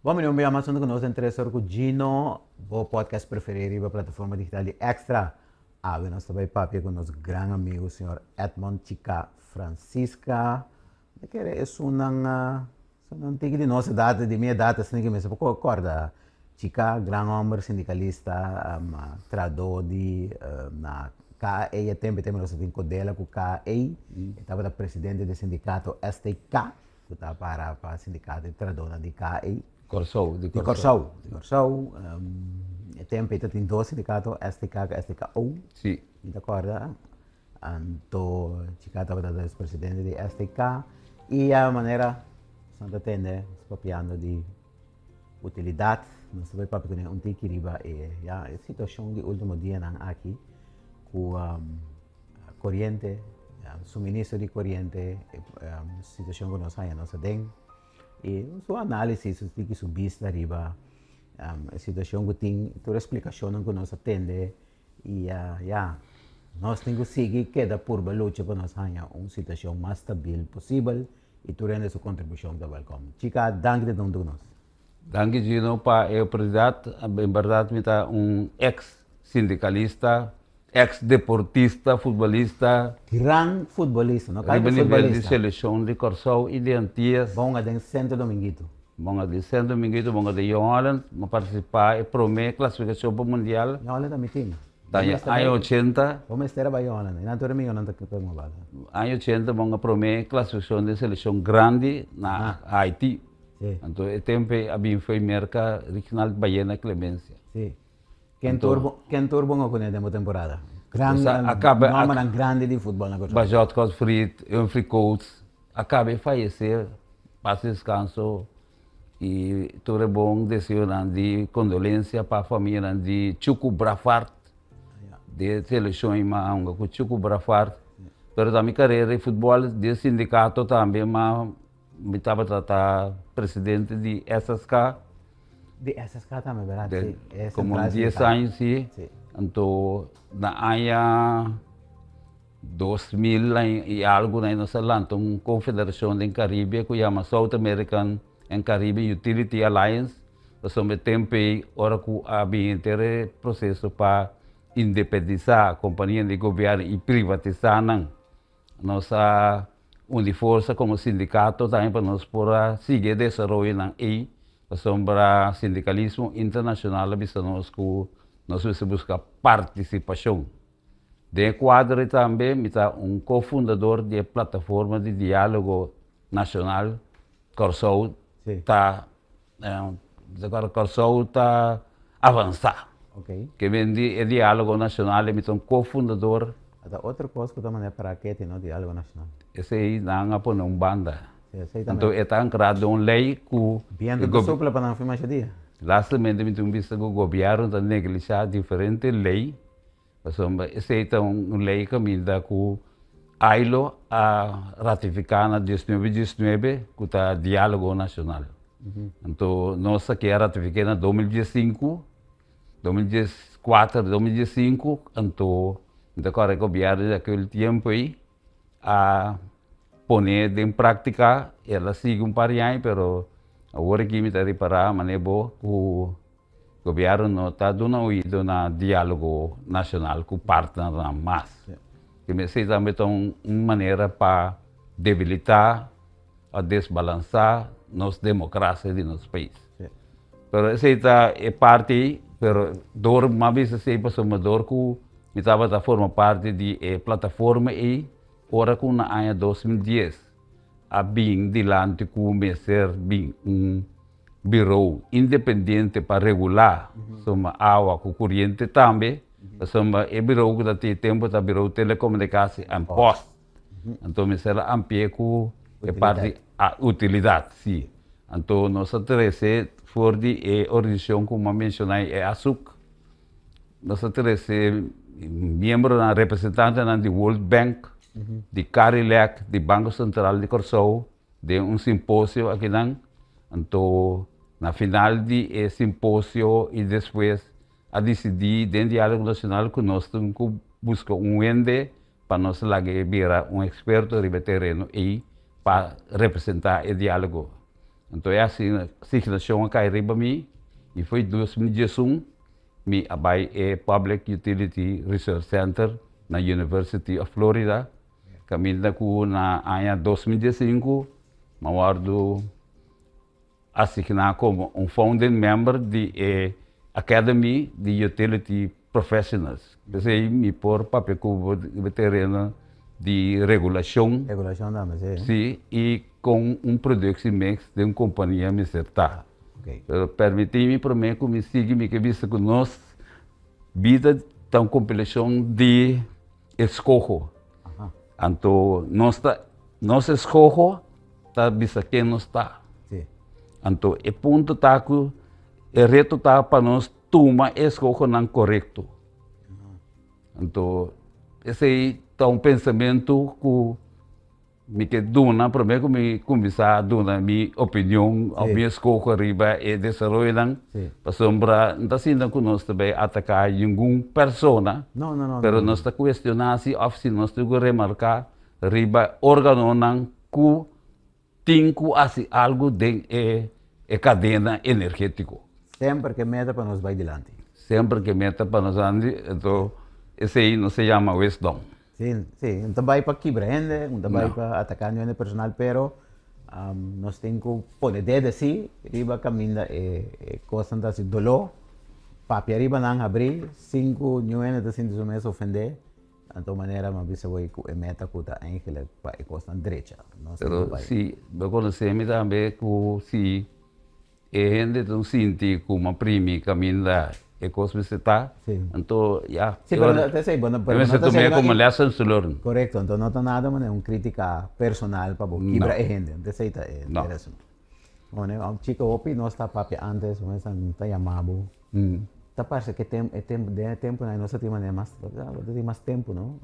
Bom, meu nome é Amazon, conosco interessado com Gino, o podcast preferido, a plataforma digital de Extra. Nós também papo com nosso grande amigo, o senhor Edmond Chica Francisca. Que é não tem de nossa data, de minha data, assim que me acorda. Chica, grande homem sindicalista, trador de na KE, tempo nós temos dela com KE, estava presidente do sindicato STK, que estava para o sindicato de trador de KE. Corsou, de Corsou. Tempo tem dois sindicatos, STK e STKO. Sim. ¿Te acuerdas? Então, Chica estava presidente de STK e a maneira, Santa Tende, papiando de utilidade, nós vamos papiar um tique riba e a situação de último dia aqui, com corrente, suministro de corrente, situação que nós temos, e sua análise, isso tem que subir arriba, a situação que tem, toda a explicação que nós atende, e nós temos que seguir cada curva luta para nós ganhar uma situação mais estável possível, e tu rende sua contribuição da welcome. Chica, danke de nós. Danke, Gino, para o presidente, em verdade, ex-sindicalista, ex-deportista, futebolista. Gran futebolista, não? Cada nível de seleção de Corsou e de Antillas. Bom, de Santo Dominguito. Bom, de Santo Dominguito, bom, de Young Holland, participar e prometer classificação para o Mundial. Young Holland também tem. Ano 80. Vamos estar para Young Holland, não estou não estou com uma bala. Ano 80, bom, prometer classificação de seleção grande na Haiti. Então, o tempo havia foi merca regional de Bahiena Clemência. Sim. Quem turbo não conhece a temporada? Nome grande de futebol na Costa. Bajot Cosfrit, um free coach, acaba de falecer, passa descanso e tudo é bom, desceu de condolência para a família de Chuku Brafart, de seleção em Maanga, com Chuku Brafart. Pero da minha carreira de futebol, de sindicato também, mas me estava presidente de SSK. De SSK também, verdade? Como 10 anos, sim. Então, na ano 2000 e algo, nós lançamos uma confederação em Caribe que chama South American and Caribbean Utility Alliance. Nós temos tempo agora que havia um processo para independizar a companhia de governo e privatizar. Nossa onde força como sindicato também para nós poder seguir desenvolvendo aí. Para sindicalismo internacional, nós vamos buscar participação. De quadro também, está cofundador da plataforma de diálogo nacional, Corsou. Agora Corsou está avançado. Okay. Que vem de diálogo nacional, é cofundador. Outra coisa que também é para que tem no diálogo nacional. Esse aí não é uma banda. Então, está criado uma lei que... Viendo que sopla para não filmar esse dia? Lastamente, me visto que o governo está negligenciando diferentes leis. Essa é uma lei que me dá que a ILO a ratificar na 1919, que está diálogo nacional. Então, nós aqui ratificamos em 2015, 2014, 2015, então, o governo daquele tempo aí, a poner em prática, ela sigue parinho, pero agora que me está reparar, mas o governo não está dando ouvido na diálogo nacional com parte da massa. Que me sei também uma maneira para debilitar, a desbalançar nossa democracia de nosso país. Pero essa é parte, pero dor uma vez sei para uma dor que me estava forma parte de plataforma e ora com na ano 2010, a bem dilante começar bem bureau independente para regular sobre a água com corrente também, sobre o bureau que tem tempo da bureau telecomunicação em posto. Então, me será amplia com a parte a utilidade, sim. Então, nós interesse for de organização como mencionei é a SUC. Nós interesse membro na representante na World Bank, de CARILEC, do Banco Central de Corsou, de simpósio aqui. Então, na final de simpósio e depois a decidir dentro do diálogo nacional que nós temos que buscar ende para nós lá virar experto de terreno e para representar o diálogo. Então, é assim, a asignação que arriba mim, e foi 2011, me abai é Public Utility Research Center na University of Florida. Caminho com na ano 2015, eu assignado como um founding member de Academy de Utility Professionals. Pensei me por papel como veterano de regulação. Regulação também, sim. Sim, e com um production mix de uma companhia me certa. Ok. Permiti-me para mim que me siga me que vista que nós vida tão compilação de escojo. Então nós escojo tá vista quem nós está. Sim. Então o ponto tá que o reto tá para nós tomar escojo não correto. Então esse aí tá um pensamento que me que dona para mim que me começar a dar minha opinião, a minha escolha arriba e desenvolver para sombra não assim que nós também atacar nenhuma persona. Não. Pero nós está questionando se nós temos que remarcar arriba órgão não que tem que fazer algo de cadeia energética. Sempre que meta para nós vai adiante. Sempre que meta para nós ande, então esse aí não se chama wisdom. Sim, não vai para quebrar gente, não vai para atacar nenhum personal, pero nós temos que pôr dedo assim, riba caminho é coisa assim, dolor, papi arriba não abrir, 5 nenhum de 5 meses ofender, então maneira uma vez eu é meta que está eigenlijk para a coisa direita. Pero se eu conhecer também que se a gente não sente como uma prima caminho da coisa que está, então já. Sim, pero até sei, pero também como lesson to learn. Correto, então não está nada, mas é uma crítica personal para quebrar a gente, até sei tá é interessante. Bueno, um chico opi nós está papi antes, mas não está chamado. Tá parece que tempo nós não temos mais tempo, não?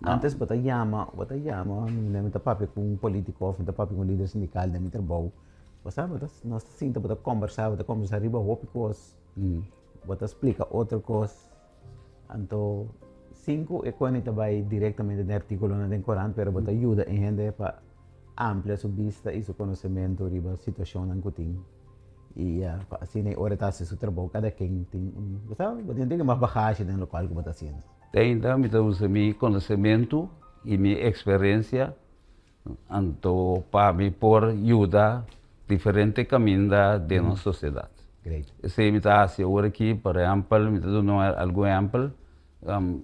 Antes bota llama, não tá papi com um político, não tá papi com um líder sindical de meu trabalho. Você nós sinta bota conversar riba opi coisas. Bota explica outra coisa. Então, 5 é quando está vai diretamente no artigo no Corão, pero bota ajuda a gente para ampliar sua vista e seu conhecimento riba situação na que tem. E assim é hora tá se trabalho cada quem tem sabe, bota tem mais bagagem no local que bota sendo. Tem também meu conhecimento e minha experiência, então para me por ajuda diferente caminhos de nossa sociedade. Great. Se me está agora aqui, por exemplo, me está dando algum exemplo,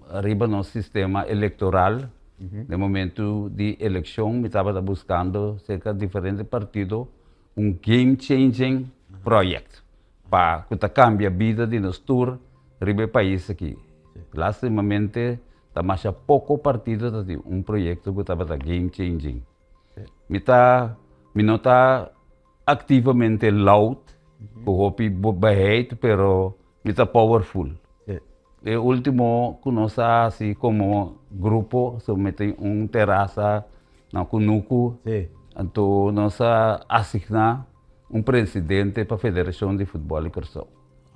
arriba no sistema eleitoral, no momento de eleição, me estava buscando cerca de diferentes partidos game-changing project para que cambie a vida de nós tour arriba país aqui. Lastimamente, está mais pouco partido de projeto que estava game-changing. Me não está ativamente loud, hopi beheit, pero está powerful. O último que nós assim como grupo somete terraça na Kunuku, então nós assigna presidente para a Federação de Futebol e Corção.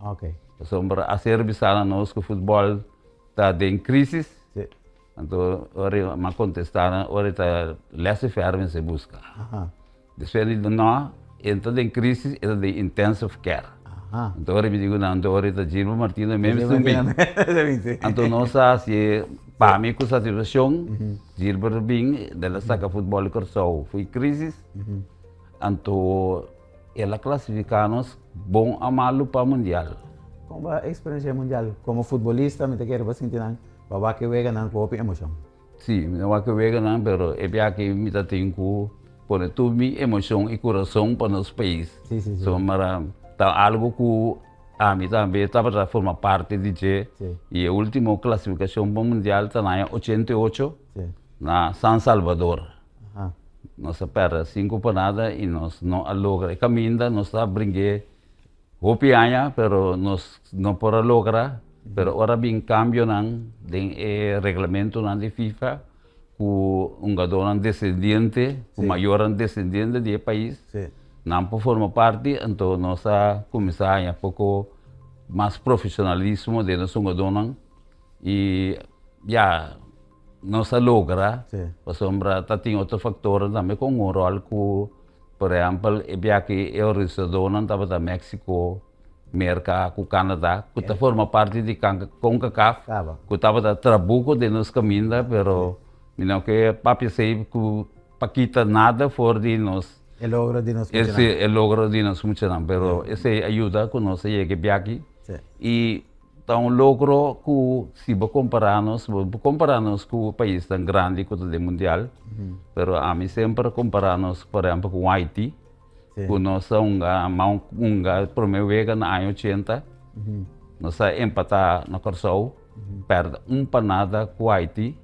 Ok. Sombra a serviçar nós que o futebol está em crise, então ora uma contestar, ora está laissez-faire se busca. Depois de nós entra em crise, é de intensive care. Então, eu me digo, não, então, está Gilberto Martins mesmo também. Então, nós, assim, para mim, com essa situação, Gilberto bem, ela saca futebol e corção, foi crise. Então, ela classifica-nos bom a malo para o Mundial. Como a experiência mundial, como futebolista, me quero você entender, para que vega não com emoção. Sim, não é que vega não, mas é bem que me está tendo por tu minha emoção e coração para nosso país. Sim. So, algo que a mim também estava a formar parte de G. E a última classificação mundial está na 88 na San Salvador. Nós perdemos 5 para nada e nós não logramos. Caminha, nós está brincando hopianha, pero nós não podemos lograr. Pero agora bem cambio não de regulamento não de FIFA. Com jogador descendente, o maior descendente do país, não forma parte, então nós começamos a pouco mais profissionalismo de nosso jogador e já nós logra, a sombra tem outro fator também com o rol que por exemplo, aqui eu residona estava México, América, com Canadá, que forma parte de CONCACAF, que estava trabuco de nos caminhos, pero não que papi sei que paquita nada fora de nós. El logro de nos Esse é o logro de nós funcionar, pero esse ajuda que nós chegue aqui. E então logro que se compararmos com o país tão grande quanto o mundial, pero a mim sempre compararmos, por exemplo, com o Haiti, que nós somos primeira vez na ano 80, nós empatar na Corsou, perde panada com o Haiti,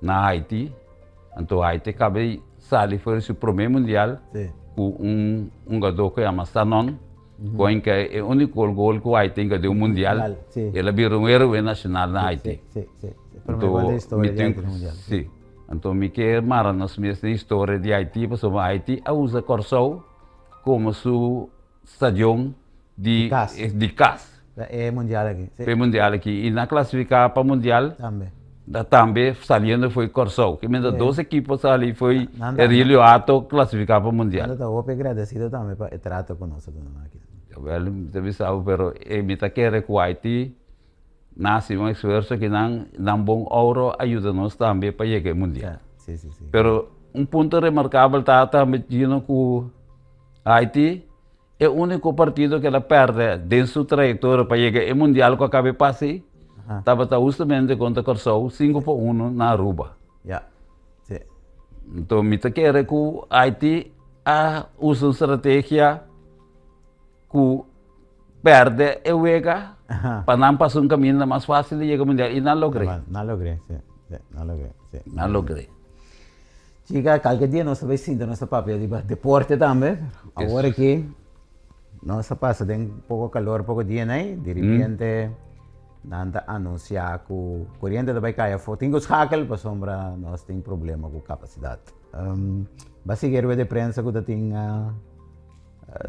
na Haiti, então Haiti cabe sair foi o primeiro mundial, com jogador que chama Sanon, que é o único gol que o Haiti ganhou o mundial, ele virou um herói nacional na Haiti. Então, me quer mara nas minhas histórias de Haiti, porque o Haiti usa Corsou como seu estadião de CAS. É mundial aqui. É mundial aqui. E na classificar para o mundial, também saliendo foi Corsou. Que mesmo 12 equipes ali foi Rio Ato classificar para o mundial. Eu estou agradecido também para o trato conosco aqui. Well, deve saber, pero me quer que o Haiti nasce um esforço que não bom ouro ajuda-nos também para chegar ao mundial. Pero ponto remarcável está também dizendo que o Haiti é o único partido que ela perde dentro da sua trajetória para chegar ao mundial que acaba de passar. Estava justamente contra Corsou 5-1 na Aruba. Então, me quer que o Haiti usa uma estratégia que perde a Uega para não passar um caminho mais fácil de chegar ao mundial. E não logrei. Não logrei. Chica, qualquer dia nós vamos sentir nosso papel de deporte também. Agora que nós passa tem pouco calor, pouco dia, né? De repente, nada anunciar que o corrente vai cair. Tem que escacar para sombra, nós tem problema com capacidade. Basicamente, de prensa que tem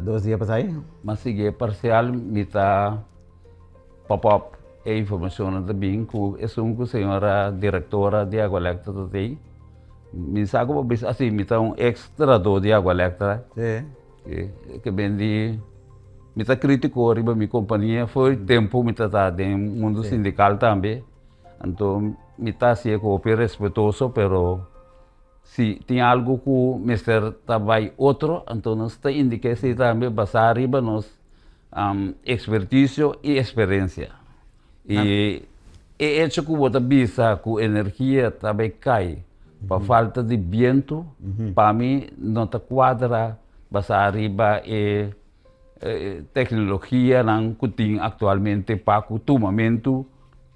2 dias para sair? Mas sigue parcial, me está pop-up a informação também que é uma senhora diretora de água elétrica tem. Me sabe assim, me está extrator de água elétrica. Que bem de me está criticou riba minha companhia foi tempo me está dentro mundo sindical também. Então me está assim cooper respeitoso, pero se tem algo que o mestre trabalha outro, então nós está indicando se também basar riba nos expertise e experiência. E é isso que você bisa que a energia também cai. Por falta de vento, para mim não está quadra basar riba e tecnologia que tem atualmente para o tomamento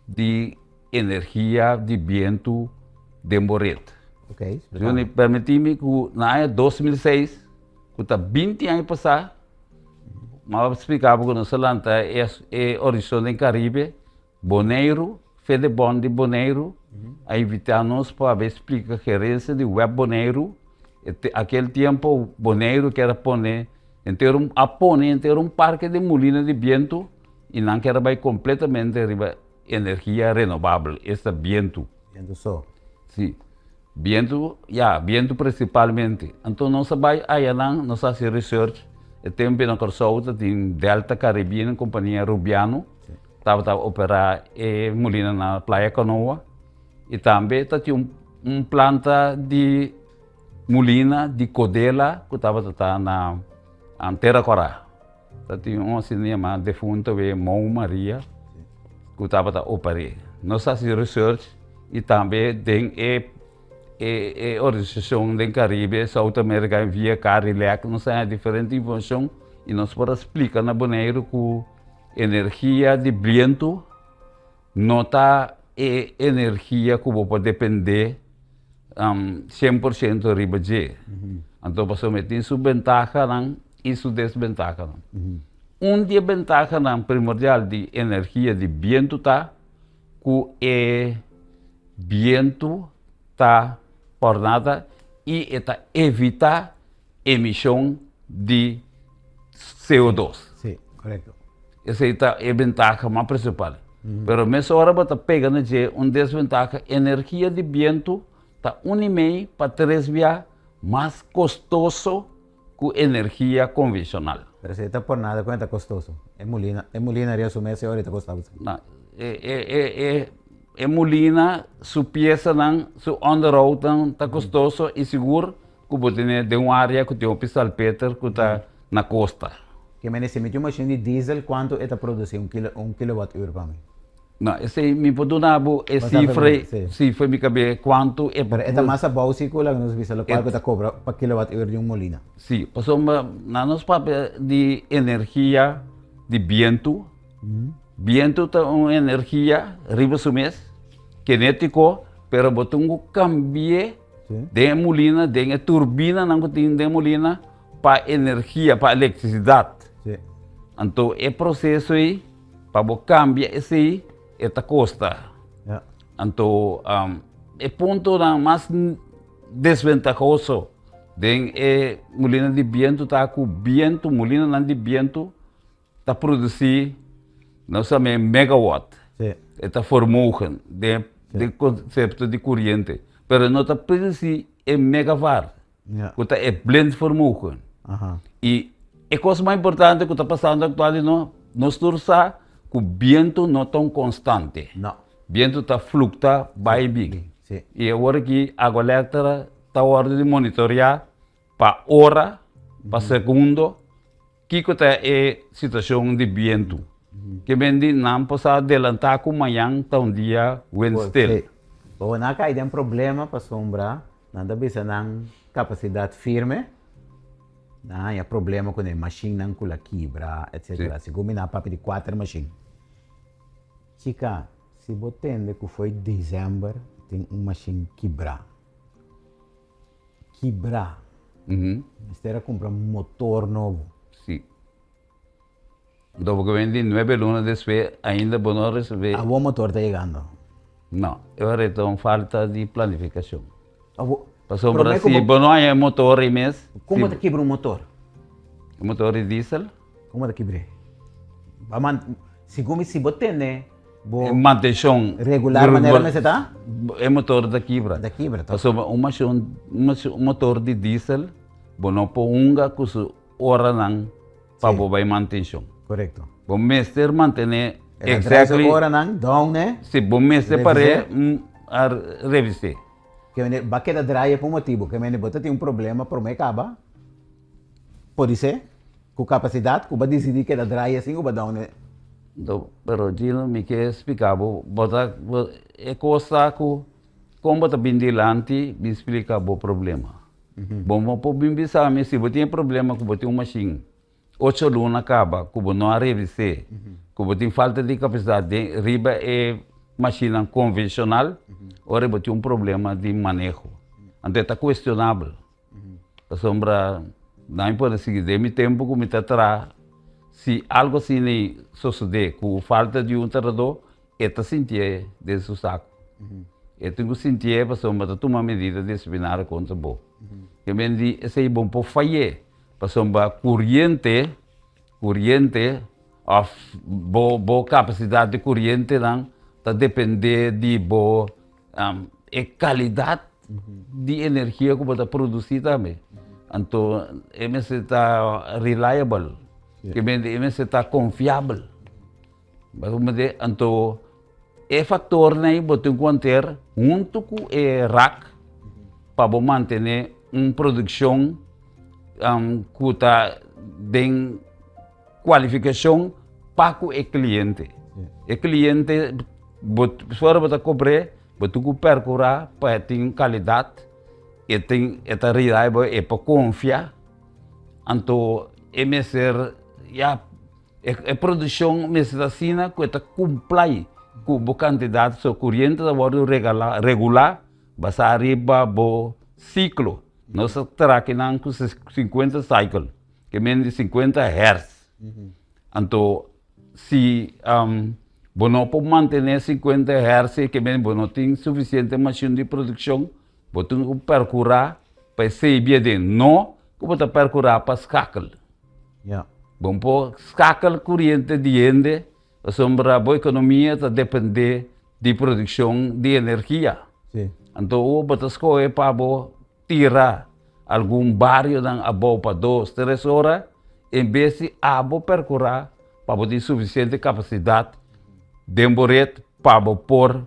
de energia de vento de morete. Permiti-me que na ano 2006, que está 20 anos passado, mas explicava que nossa lanta é horizonte em Caribe, Bonaire, Fede Bom de Bonaire, a invitar-nos para explicar a gerência de Web Bonaire. Aquele tempo, Bonaire quer poner um parque de molinas de vento e não quer completamente energia renovável, esse vento. Vento só? Sim. Vento principalmente. Então, nós vai aí nós fazemos research. Tem na Corsou, tem Delta Caribbean, companhia Rubiano, estava a operar molina na Praia Canoa. E também tinha planta de molina de Codela, que estava na Terra Corá. Tinha uma cinema defunta, Mão Maria, que estava a operar. Nós fazemos research e também tem a organização do Caribe, South America, via Carilac, nós temos diferentes informações e nós podemos explicar na Bonaire que a energia de vento não está energia que pode depender 100% riba de. Então, você tem sua vantagem e sua desvantagem. Dia vantagem primordial de energia de vento está que o vento está por nada e evita emissão de CO2. Sim, correto. Essa é a vantagem mais principal. Pero nessa hora você pega desvantagem, energia de vento está 1,5 para 3 vezes mais custoso com energia convencional. Pero si está por nada, cuenta costoso. Es Molina haría su mes ahorita costaba. Na, molina, su pieza, su underhoud, está custoso e seguro que você tem de uma área que tem um salpeter que está na costa. Que me se mete uma machine de diesel, quanto está produzindo um kilowatt-hora para mim? Não, esse me pode dar cifra me cabe quanto é. Pero esta massa básica la que nos visa lo cual que te cobra para kilowatt-hora de um molina. Sim, passou na nos papel de energia de viento. Viento é uma energia riba mês kinético, pero botungo cambie de molina, de turbina não tem de molina para energia, para eletricidade. Sim. Então, é processo aí para cambiar esse aí, esta costa. Yeah. Então, é ponto mais desventajoso de molina de viento tá com viento, molina de viento tá produzir não sabe megawatt. Sim. Está formado de conceito de corrente, pero não está produzir megawatt. Yeah. Que é blend formado. E a coisa mais importante que está passando atualmente nós torçamos que o vento não é tão constante. Não. O vento está fluctuando, vai e vem. E agora que a água elétrica está hora de monitorear para hora, para segundo, que é a situação de vento. Que vem não possa adelantar com amanhã está dia Wednesday. Bom, na cai tem problema para sombra, nada bisa nang capacidade firme. Nah, há problema com a machine não cula quebra, etc. Se combina papo de 4 machines. Chica, se botende que foi dezembro, tem machine quebrar. Quebrar. Você era comprar motor novo. Sim. Então, que vem de 9 lunas depois, ainda não receber. O motor está chegando. Não, eu retorno falta de planificação. Passou Pero para si, não há motor e mês. Como te quebra motor? Motor de diesel? Como te quebra? Se botende, manutenção regular maneira mas está? É motor da quebra. Da quebra, tá? Passou um motor de diesel, não pode unga com su hora não para bobar manutenção. Correto. Bom mestre manter exactly. Hora não, down né? Se bom mestre para a revisar. Que vem baqueta dry por motivo que vem botar tem problema por me acaba. Pode ser com capacidade, que vai decidir que é dry assim ou down né? Então, pero Gino me quer explicar, bota é coisa que como bota bem delante, me explica o problema. Bom, por bem pensar, se você tem problema com uma machine, 8 lunas acaba, que você não revisar, que você tem falta de capacidade, riba é machine convencional, ora você tem problema de manejo. Então está questionável. A sombra não pode seguir, de meu tempo que me está atrás. Se algo assim suceder com falta de trabalhador, está sentir desse saco. Eu tenho que sentir para sombra tomar medida disciplinar contra o que me diz esse é bom para falhar, para sombra corrente, a boa capacidade de corrente não está depender de boa qualidade de energia que você produzir também. Então, MS está reliable. Que MS está confiável. Então, é fator né, você encontrar junto com o rack para manter uma produção que está de qualificação para o cliente. O cliente, se você cobrar, você percorrer para ter qualidade, e tem esta reliable e para confiar. Então, MS a produção medicina que está cumprir com a quantidade de corrente da regular, basta arriba o ciclo. Nós trabalhamos com 50 cycles, que é 50 Hz. Então, se não pode manter 50 Hz, que não tem suficiente machine de produção, você tem que percorrer para ser de não, que você percorrer para escacle. Bom, por escacle corrente de ende, a sombra boa economia está depender de produção de energia. Então, você escolhe para tirar algum barrio dan abo para 2, 3 horas, em vez de abo percorrer para ter suficiente capacidade de boret para pôr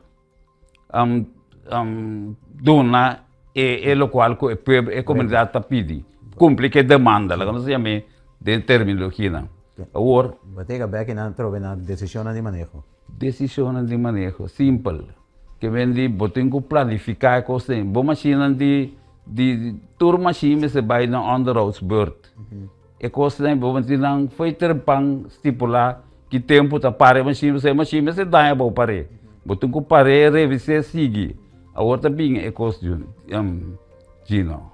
dona e local que a comunidade está pedindo. Cumpre que demanda, lá que nós chamamos de terminologia. Agora, Batega back na trove na decisão de manejo. decisões de manejo simples. Que vem de botar planificar coisas. Boa machina de tour machine se vai na on the roads bird. E coisas boa machina foi ter pang estipular que tempo tá para machine se dá é bom pare. Botar pare revisar seguir. A outra bem é coisa Gino.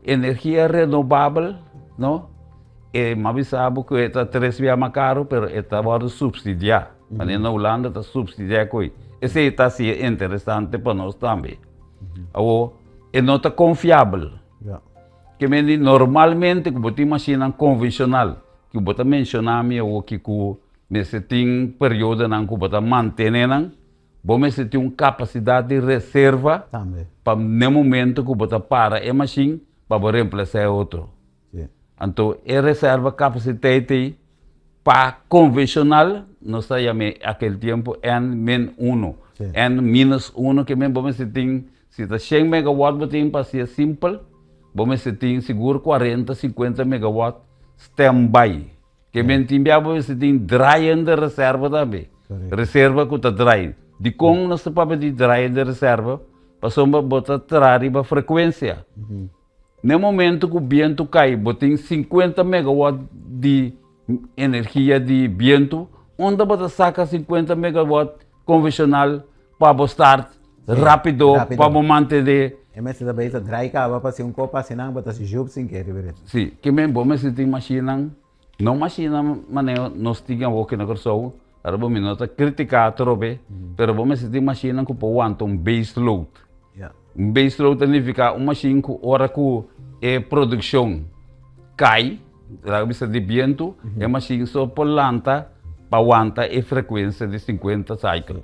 Energia renovável, não? E mas sabe que está 3 vezes mais caro, pero está agora subsidiar. Mas na Holanda está subsidiar coi. Esse está se interessante para nós também. Agora, é não está confiável. Que normalmente que botar máquina convencional, que botar mencionar me o que nesse tem período não que botar manter não, bom mas tem capacidade de reserva para no momento que botar para a máquina para reemplaçar outro. Então, a reserva capacidade para convencional, nós chamamos aquele tempo N-1. N-1 que mesmo você tem, se está 100 megawatt, você tem para ser simples, você tem seguro 40, 50 megawatt standby. Que mesmo você tem dry de reserva também. Reserva que está dry. De como nós podemos de dry de reserva, passamos a botar a frequência. No momento que o vento cai, botem 50 megawatts de energia de vento, onde você saca 50 megawatts convencional para estar rápido, para manter. É mais da vez a dry cava para ser copo senão botar se job sem querer. Sim, que mesmo bom mas tem máquina, não máquina maneira nós tínhamos aqui na corso, era bom minuto criticar trobe, pero bom mas tem máquina que pode um base load. Um base load significa uma máquina que hora que a produção cai, a vista de vento, é uma máquina só por lanta para aguentar a frequência de 50 cycles.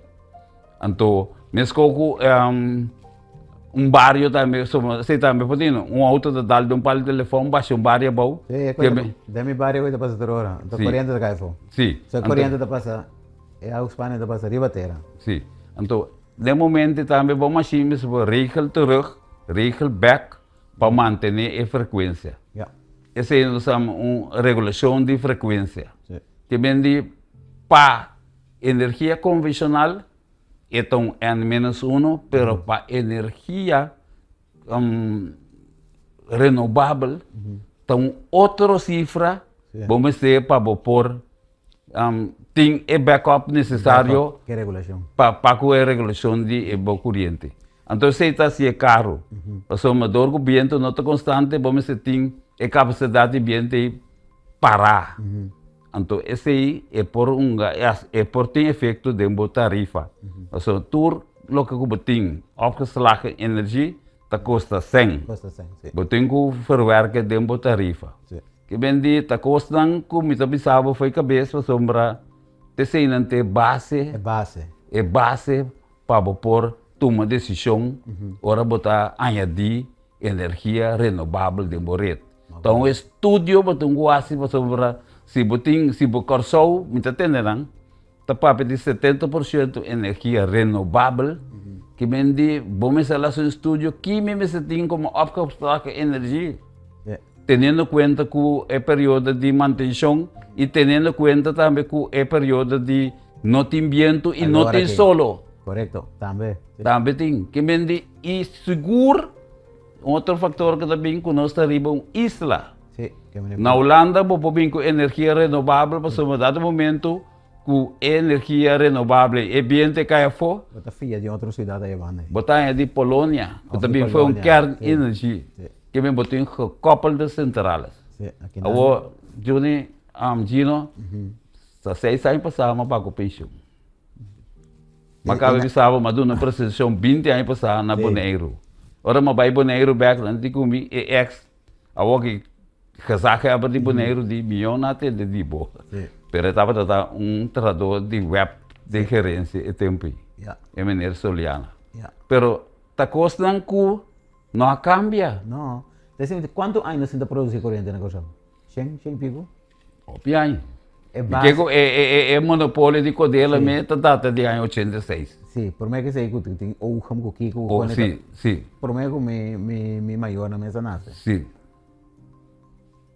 Então, mesmo que barrio também, você também pode ir, auto de dar de palo de telefone, baixa barrio bom. Sim, é barrio que passa hora, da corrente da caifo. Sim. Se a corrente da passa, é a Espanha da passa ribateira. Sim. Então, de momento também vamos machine para regel terug, regel back para manter a frequência. Essa é uma regulação de frequência. Que vem de para energia convencional, então N-1, pero para energia renovável, então outra cifra, vamos ter para pôr tem o backup necessário para a regulação de corrente. Então, se está se é caro, o somador do vento não está constante, vamos ter a capacidade de vento parar. Então, esse aí é por tem efeito de uma tarifa. Então, tudo o que tem opgeslagen energia, está custa 100. Você tem que verwerken de uma tarifa. Que bem de está custando, como me pensava, foi cabeça sombra, te base. É base para pôr tomar decisão, ora botar añadir energia renovável de morrer. Então, o estudo botam quase para se você corso, me entenderão, tá para de 70% energia renovável, que vem de bom instalar um estúdio que me tem como opgeslagen energia. Tendo em conta que é período de manutenção e tendo em conta também que é período de não tem vento e não tem solo. Correto, também. Também tem. Que vende e seguro, outro fator que também que nós temos uma isla. Na Holanda, vou pôr com energia renovável, mas no dado momento, com energia renovável e ambiente cai fora. Bota filha de outra cidade aí, vai. Botar de Polônia, que também foi um kern energia. Que vem botar em couple de centrais. Agora, Juni, Gino, sa 6 anos passava para a pensão. Mas cada vez estava maduro na precisão 20 anos passava na Bonaire. Ora, mas vai Bonaire back, não tem como ex. Agora que casaca é de Bonaire de milhão até de dibo. Pero estava tradutor de web de gerência e tempo. É maneira soliana. Pero está custando que não cambia. Não. Decime, ¿cuántos años se produce corriente en la cosa? ¿100 pico? Opiai. É Porque base, é monopólio de Codela, me data de ano 86. sim, por mim que sei que tem ou como que Oh, sim, sim, por mim que me maior na mesa nasce. sim.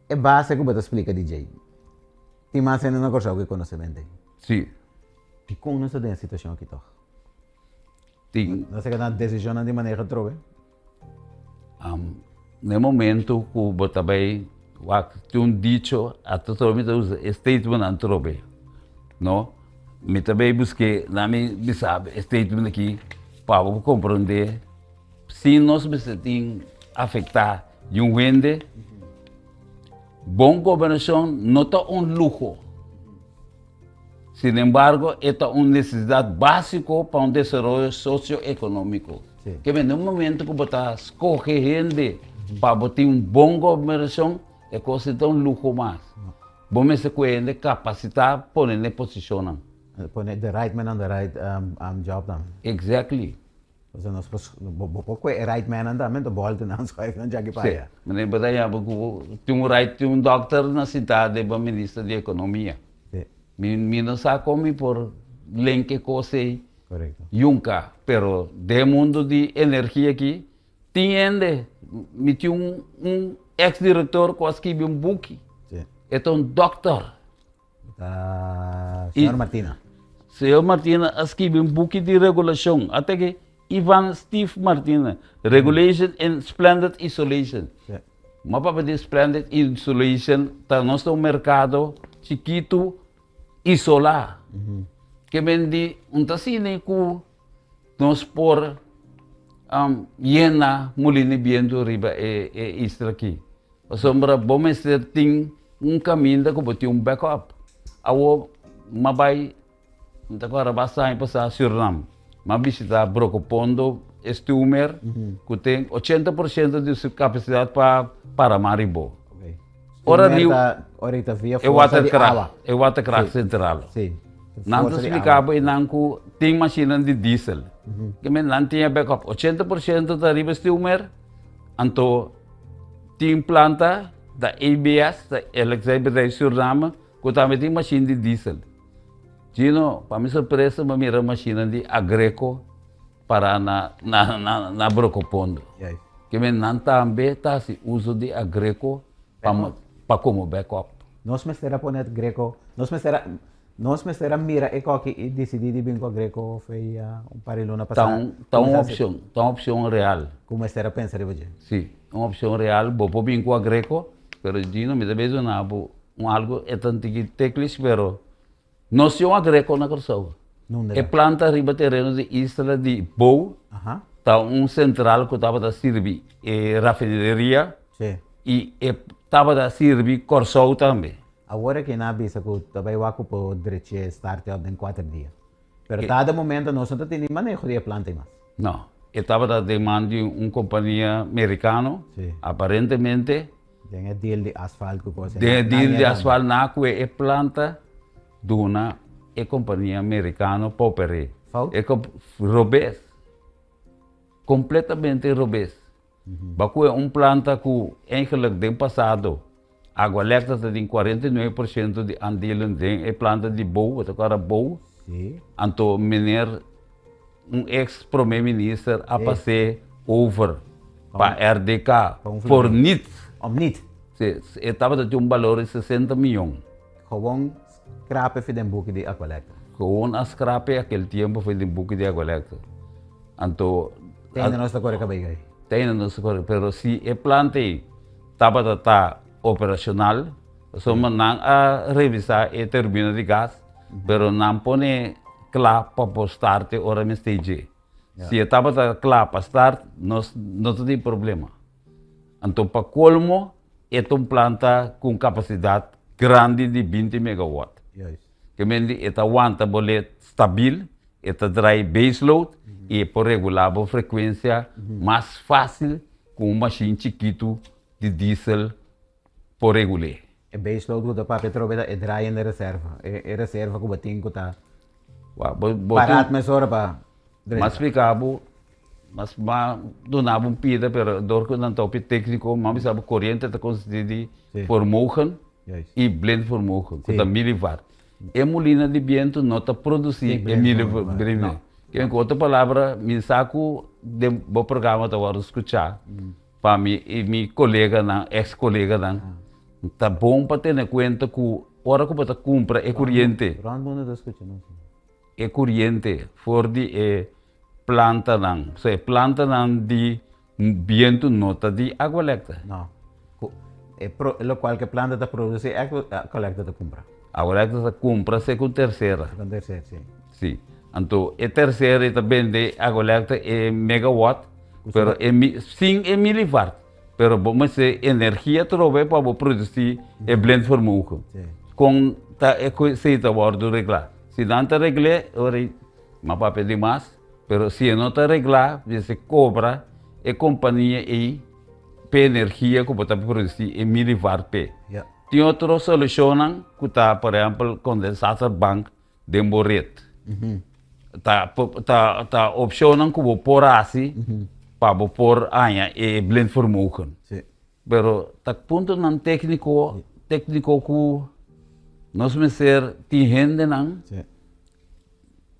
É base que você explica DJ. Tem mais ainda na coisa que conhecimento. Sim. E como não se tem a situação aqui toch? Tem, Não sei que na decisão de maneira trove. no momento que o também tem um dicho, a totalmente usa statement antrobe, não? Me também busquei, na me sabe, statement aqui, para compreender se nós tem afetar e um vende, bom governação não é um luxo. Sin embargo, esta é uma necessidade básica para um desenvolvimento socioeconômico. Sim. Que no momento que você escolhe gente para ter uma boa governação, é coisa de um luxo mais. Você se conhece capacidade para pôr em posição. Pôr the right man on the right job dan. Exactly. Então nós pouco é right man andam, então bola não sai não já que Sim. paia. Mas é verdade, tem um doctor na cidade, é ministro de economia. Sim, Me não sabe como por link coisa correto. nunca, pero de mundo de energia aqui, tem me tinha ex-diretor que escreveu um book, Sim. é um doctor. Senhor Martina. Senhor Martina escreveu um book de regulação, até que Ivan Steve Martina, Regulation and Splendid Isolation. Sim. Mas para de Splendid Isolation, está nosso mercado chiquito isolar. Que vende tacine que nós por llena molina viento riba istra aqui. A sombra vamos ter caminho que botar backup. Awo mabai agora basta em passar Suriname. Mas visitar Brocopondo, Stumer, que tem 80% de sua capacidade para Maribo. Ok. Ora Rio, Orita via é o watercraft central. Sim. Não explicava e não que tem máquina de diesel. Que não tinha backup. 80% da riba Stumer, então tem planta da ABS, da Eletricidade Suriname, que também tem máquina de diesel. Gino, para minha surpresa, eu mira máquina de Agreco para na Brocopondo. Yes. Que não também está se uso de Agreco para como backup. Nós me será poner greco, nós me será mira e coque e decidir de vir com greco foi parelho na passada. Tá uma opção real. Como será pensar hoje? Sim, uma opção real, vou pôr bem com a Greco, pero Gino me deve zonar algo é tanto que teclis, pero não se a Greco na corção. Não É planta riba terreno de isla de Bow, Aham. tá central que estava da servir rafinaria Sim. e estava da servir corção também. Agora que na bisa que também o aco por direito start up em 4 dias. Pero cada momento nós não temos manejo de planta mais. Não, estava da demanda de uma companhia americana, Sim. aparentemente. Tem deal de asfalto que coisa. De deal de asfalto na que é planta de uma companhia americana popere. Falta? É robês. Completamente robês. Baku é planta que eigenlijk do passado água elétrica tem 49% de andelen de planta de boa, agora boa. Sim. Então, mener ex-primeiro-ministro a passar over para RDK por NIT. Omnit. Estava de valor de 60 milhões. Gewoon scrapen voor den boeken die aqualecta. Gewoon a scrape aquele tempo foi de book de água elétrica. Então, Tem na nossa cor cabelo. tem no seu, pero se a planta estava operacional, só não a revisar a turbina de gás, pero não põe claro para start hora me stage. Se estava claro para start, não tem problema. Então, para colmo, é uma planta com capacidade grande de 20 megawatt. Juist. Que mendi esta aguanta bolet stabil, esta dry baseload e por regulável frequência mais fácil com uma machine chiquito de diesel por regular. É baseload do papel trobeta é dry na reserva. É reserva que o batinho que tá parado mas hora para. Mas ficava mas donava pida, pero door ko ng topi técnico, mami sabe corrente ta consiste vermogen Juist. e blend vermogen, Sim. com a milliwatt. E molina de viento não está produzir Sim, e blend milliwatt. não. Que em outra palavra, me saco de bom programa tá agora escutar para mi colega não, ex-colega não, tá bom para ter em conta que hora que você compra é corrente. Ron muna dos ko chino. É corrente, for de planta não. Se planta não de viento nota de água elétrica. No. Lo cual que planta te produce, colecta te compra. Água elétrica se compra se com terceira. Con tercer, sí. Sim. Então, a terceira também de água elétrica é megawatt, pero sim é miliwatt. Pero vamos se energia trove para produzir é blend vermogen. Sí. Com tá é se tá bordo reglar. Se não tá reglar, ora mas papel demais. Pero se não tá reglar, você cobra a companhia e pe energia que você produzir é miliwatt pe. Yeah. Tem outra solução que está, por exemplo, condensador bank de Moret. Tá opção que vou pôr assim para vou pôr aia e blend vermogen. Sí. Pero tá ponto não técnico que nós me ser tem gente não Sí.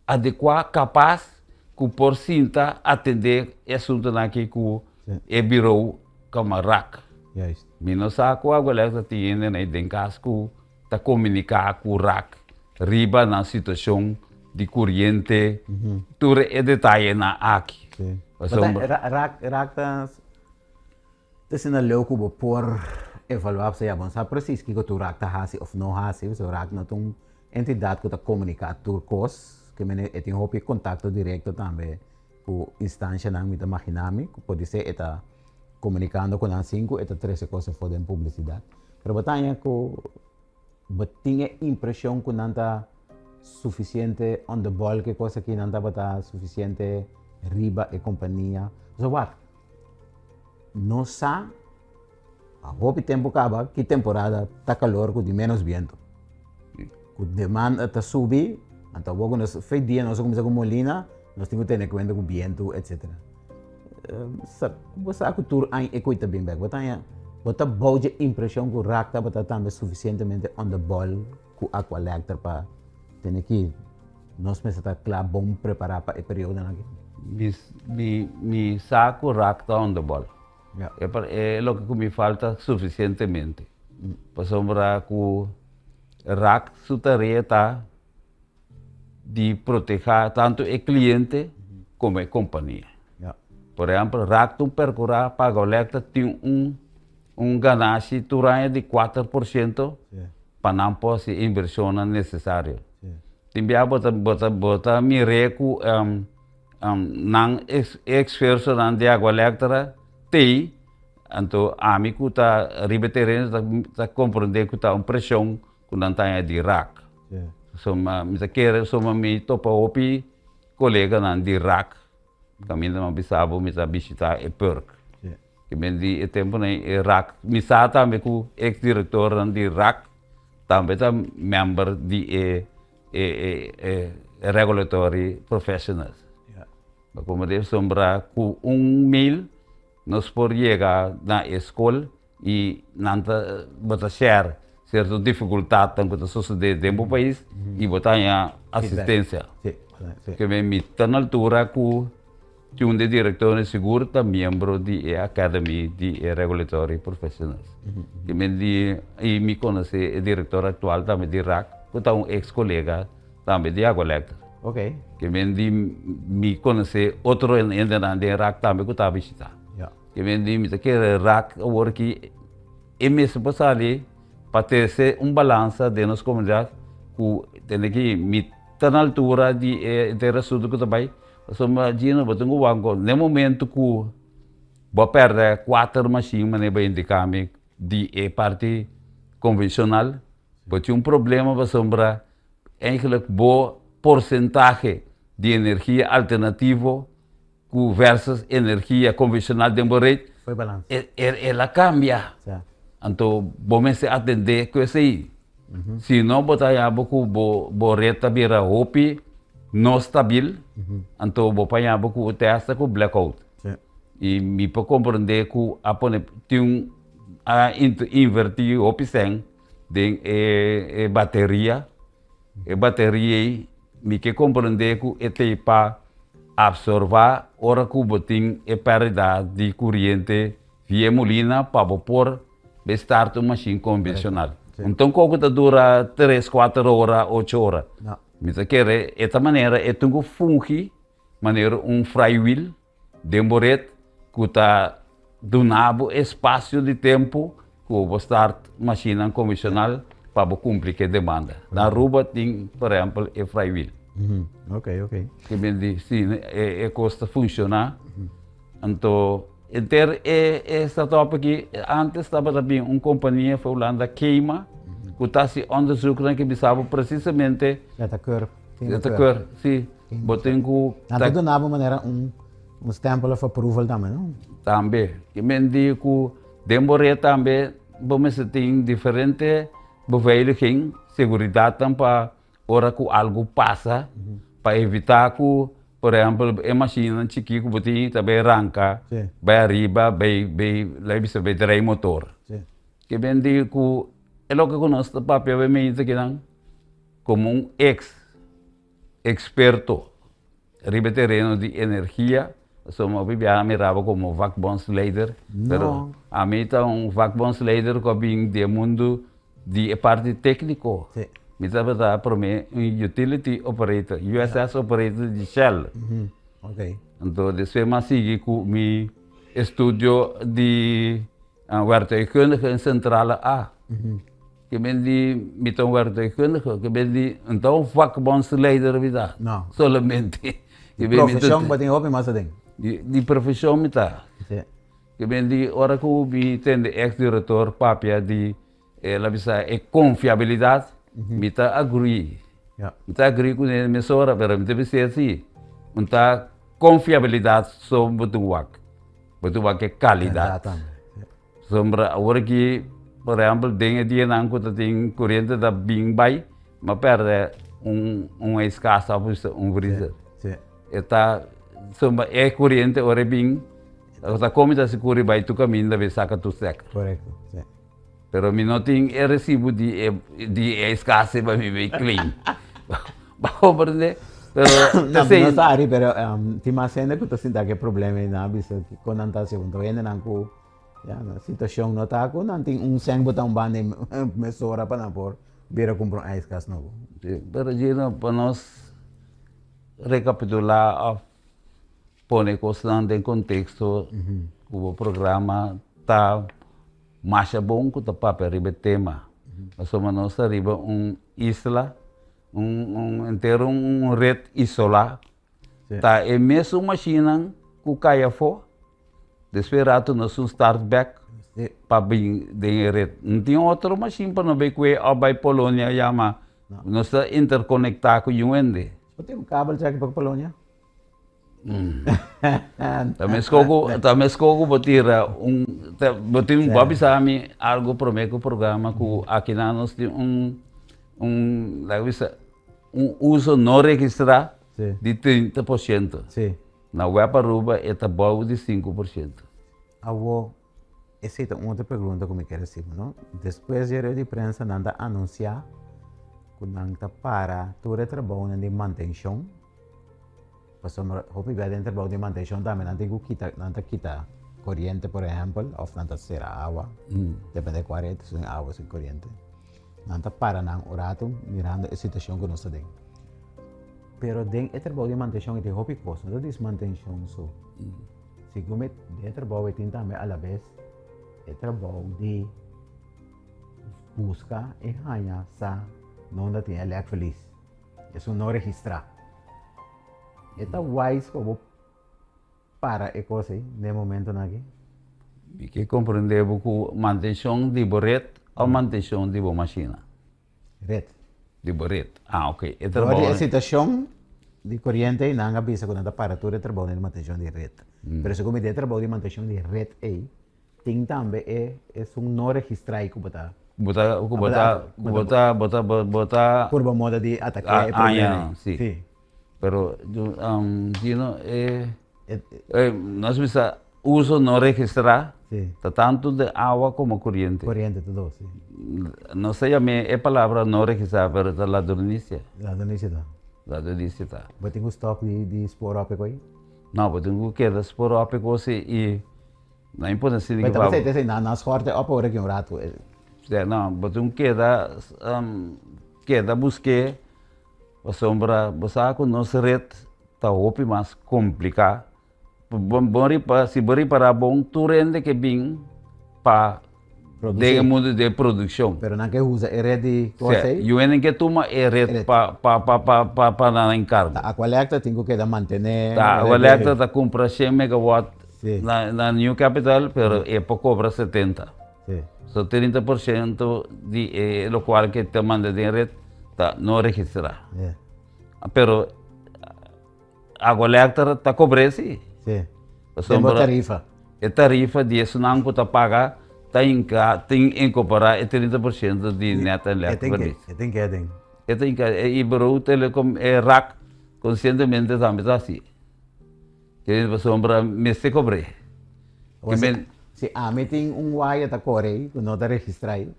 adequar capaz que por cinta atender assunto aqui que é birou como rack. Juist. Mino saco água elétrica tem né den casco tá comunicar com o rack riba na situação de corrente tudo é detalhe na aqui. Sí. Mas Raak tas in een leuke por evaluar se ja, sa precies que tu raak ta hasi of no hasi, so raak na tung entidade que ta comunica turcos, que mene etin hopi contacto directo também com instância nang mita machinami, que pode ser eta comunicando com an 5 eta 13 coisas fodem publicidade. Pero batanya ko batinha impressão que não tá suficiente on the ball, que coisa que não tá suficiente riba e companhia. So what? Não sa a hopi tempo acaba, que temporada tá calor com de menos vento. Com demanda tá subir, então logo nos fez dia nós começamos com molina, nós temos que ter em conta com vento, etc. Sa você cultura ai e coita bem bem, bota boa impressão que o rack tá também suficientemente on the ball com aqua elétrica para ter que nós pensamos que bom preparar para o período aqui. Mi saco rack tá on the ball. Yeah. É o que me falta suficientemente. Para sombrar que o rack sua tarefa tá de proteger tanto o cliente como a companhia. Yeah. Por exemplo, rack tu percurar paga elétrica tem ganância de 4% para não poder inversão necessária. Também bota mi recu não esforço de água elétrica tem, então a mim que tá ribetereno tá compreender que tá pressão que não tem de rack. Soma me quer soma me topa opi colega nan de rack. Kami na mabisabo me visitar e perk. Que mendi e tempo na e rack. Me sata me ku ex-diretor nan de rack. Também tá member de regulatory professionals. Como de sombra ku mail nos por chegar na escola e nanta bota share certa dificuldade que está sucedendo no país e botar a assistência. Que me está na altura que um dos diretores seguro está membro da Academy de Regulatory Professionals. Que me conhece o diretor atual também de RAC, que está ex-colega também de água elétrica. Ok. Que me conhece outro ainda de RAC também que está a visitar. Que me quer RAC agora que é mesmo passar ali para ter balança de nossa comunidade que tem que me estar na altura de ter assunto que também só imagina botar um banco no momento que vou perder 4 máquinas né bem de câmbio de parte convencional vou ter problema para sombra eigenlijk boa porcentagem de energia alternativa versus energia convencional de rede foi balança ela cambia. Então, vamos atender com isso aí. Se não botar a boca, vou retabir a hopi não estável. Então, vou apanhar a boca o teste com blackout. E me para compreender que a pone tem a invertir o piseng de bateria. E bateria me que compreender que é para absorver ora que botin e perda de corrente via molina para vapor start uma machine convencional. Então, como dura 3, 4 horas, 8 horas. Não. Mas aqui, esta maneira, é tungo fungi, maneira flywheel, demoret, que está donando espaço de tempo, que o start machine convencional para cumprir a demanda. Na Aruba tem, por exemplo, o flywheel. Ok. Que bem diz, sim, custa funcionar. Então, essa top aqui, antes estava também uma companhia falando queima, que está se onderzoeken que precisava precisamente Essa cor. essa cor, sim, botem com Não, tudo na maneira um stempel of approval também, não? também, que bem diz que demorei também, vamos ter diferente beveiliging, segurança para hora que algo passa, para evitar que, por exemplo, a máquina chiquita botem também arranca, vai arriba, vai drive motor. Que bem diz que é lo que nós papelmente que não, como experto, ribe terreno de energia, somos mirava como vakbondsleider, pero a mim está vakbondsleider que vem do mundo de parte técnico. Me estava para mim utility operator, USS operator de Shell. Então, depois mais sigue com meu estudo de werktuigkundige in centrale A. Je bent die met een werktuigkundige, je bent die een vakbondsleider wie dat. Não. Solamente. Profissão, mas tem hobby mais ding. Die profissão met dat. Je bent die ora que we ten de ex-diretor papia die la bisa confiabilidade, me tá agree. Me tá agree com ele me sora, pero me deve ser assim. Unta confiabilidade so betuwak. Betuwak é qualidade. Sombra agora que, por exemplo, tem dia não que tem corrente da bem vai, mas perde escassa freezer. Eta sombra é corrente ora bem, está como está se corre vai tu caminho da vez saca tu seca. Correto. Pero mi não tem recibo de escassa para me ver clean. Vamos aprender. Pero não está aí, pero tem mais ainda que tu sinta que problema na bisa que quando anda se quando ainda não com a situação não está com não tem sem botão bande mesora para não por vir a comprar a escassa novo. Pero Gino, para nós recapitular, pôr coisas em contexto, o programa está mais bom que o papel ribe tema. Nós somos arriba isla, inteiro rede isolada. Tá é mesmo máquina que caia fora. Desperado nós start back para bem de rede. Não tem outra máquina para não ver que é a Polônia chama. Nós está interconectado com o UND. Tem cabo já aqui para Polônia? Também escolgo botira botin babisami algo promete programa que aqui nós tem uso não registrado de 30%. Na web Aruba é bom de 5%. Agora, essa é outra pergunta que eu quero fazer, não? Depois de a imprensa nanda anunciar que nanda para todo o trabalho de manutenção. Pasamos hopi vai dentro trabalho de manutenção também nanda kita corrente, por exemplo, ou nanda ser água, depende de 40 se água sem corrente. Nanda para não orato mirando a situação que nós temos. Pero den é trabalho de manutenção e hopi coisa, não diz manutenção só. Se como de trabalho tem também a la vez é trabalho de busca e ganhar sa não da tem ele feliz. Isso não registrar. Está wise como para a coisa no momento aqui. E que compreendemos que manutenção de boret ou manutenção de boa máquina? Red. De boret. Ok. Agora a situação de corrente não avisa quando está para todo o trabalho de manutenção de rede. Mas se como é trabalho de manutenção de rede aí, tem também é não registrar que botar. Botar curva moda de ataque. Sim. Pero, Gino, nós precisamos uso no registrado, Sí. tanto de agua como corriente. Corriente, todo, sí. No se llame a palabra no registrada, pero es la dornicia. La donicita. La dornicia está. Mas tem um estoque de esporo ópico aí? Não, mas tenho que dar por a pecoce e não importa se Mas liga também para. você tem na sorte, ó, por aqui um rato. Não, mas tenho que dar busque a sombra, você com nossa rede tá hopi mais complicado. Se bori para bom, tu rende que bem para Produzir. o mundo de produção. Pero não que usa a rede coisa aí? E o que toma é rede para na encargo. A colecta tem que manter. Tá, o elétrico está compra 100 megawatt Sim. na New Capital, pero é para cobrar 70. Sim. So 30% de lo cual que te manda de red está no registrado. É. Pero a colecta está cobrando sim. Sim. So, Tem uma tarifa. A tarifa de isso não está paga tem incorporar 30% de neta elétrica. Tem que. Tem que e Ibero Telecom é RAC conscientemente também está assim. Que a sombra me se cobre. Se a mim tem wire da Coreia, que não está registrado,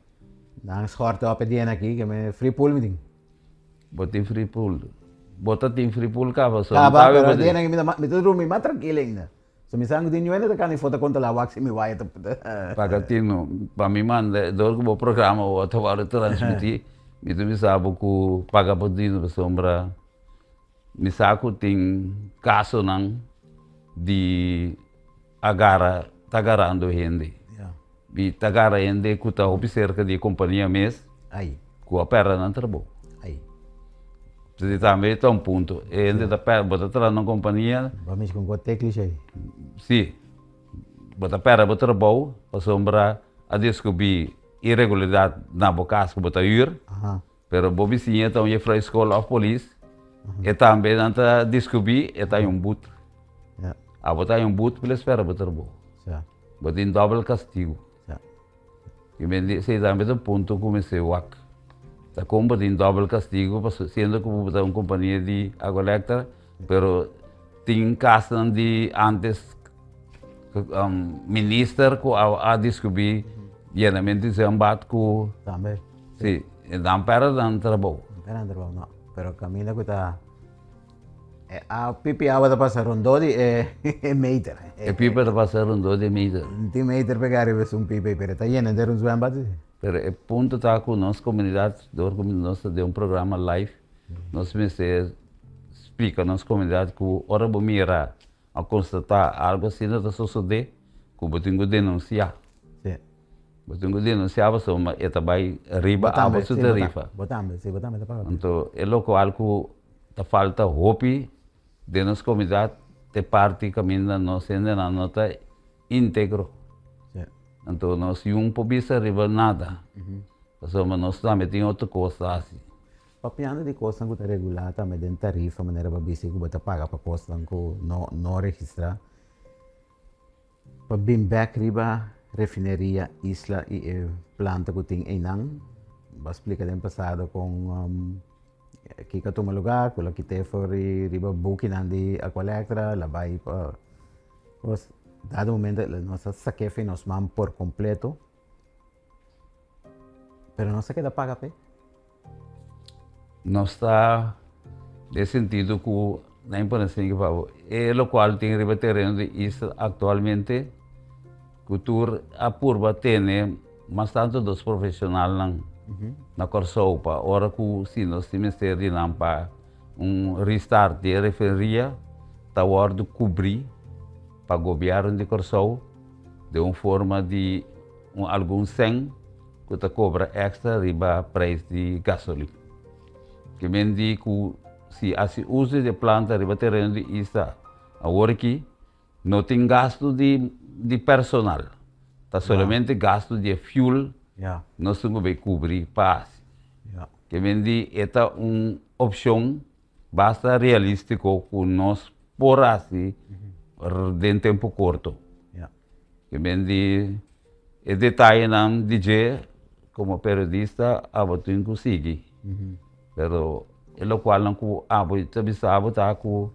não sorte ó pedindo aqui que me free pool me tem. Bota free pool. Bota tem free pool cava só. Cava, pero dia na me tudo me mais tranquilo ainda. Se me sangue de ainda tá nem foto conta lá wax e me wire tá. Pagatino, para mim manda, dor que o programa o atual transmitir, me tu me sabe que paga pedindo para sombra. Me saco tem caso não de agarrando gente. E agarra gente que está cerca de companhia mês, Aí. que opera não trabalho. Aí. Você também está ponto. E gente está bota na companhia. Vamos com o teclado aí. Sim. Bota trabalho, a sombra a descobrir irregularidade na boca que bota ir. Pero bobi sim então ia para a escola of police. E também não está descobrir e está boot. A botar boot para espera bota trabalho. Bota em double castigo. E me disse também ponto comecei o ac. Está como em double castigo, sendo que botar uma companhia de água elétrica, pero tem caso de antes ministro que a descobrir geralmente se embate com. Também. Sim, não para não trabalho. Não. Pero caminho que tá a pipi água da passar rondou de meter. E pipa da passar rondou de meter. Tem meter pegar e ver pipi, pero tá lleno de uns embate. Pero o ponto está com nossa comunidade, nós de um programa live, nós me explica a nossa comunidade que hora vou mirar a constatar algo assim não está sucedendo, que eu tenho que denunciar. Sim. Eu tenho que denunciar, mas eu também riba a você tarifa. Botamos, tá pagando. Então, é local que tá falta hope de nossa comunidade, de parte caminho nós ainda não está íntegro. Então, nós não podemos arribar nada. Mas nós também temos outra coisa assim. Papiando de coisa que está regular também tem tarifa, maneira para bici que você paga para coisa que não registra. Para bem back riba refineria isla e planta que tem em Nang, vou explicar no passado com que que toma lugar, com que te for riba booking andi a colectra, la vai para os dado momento nós saquefe nos man por completo, pero não se queda paga pe. Não está de sentido que não importa que falo. É o qual tem riba terreno de isso atualmente, cultura a purba tem bastante dos profissionais na Corsopa, ora que se nós temos de para restart de referia, tá hora de cobrir para o governo de Corsopa de uma forma de algum 100 que está cobra extra riba preço de gasolina. Que me diz que se assim uso de planta riba terreno de isa, agora aqui não tem gasto de personal, tá somente gasto de fuel. Nós temos que cobrir passe. Que me diz esta uma opção basta realístico que nós por assim de tempo curto. Que me diz o detalhe não DJ como periodista a botar conseguir. Pero é o qual não que a botar está que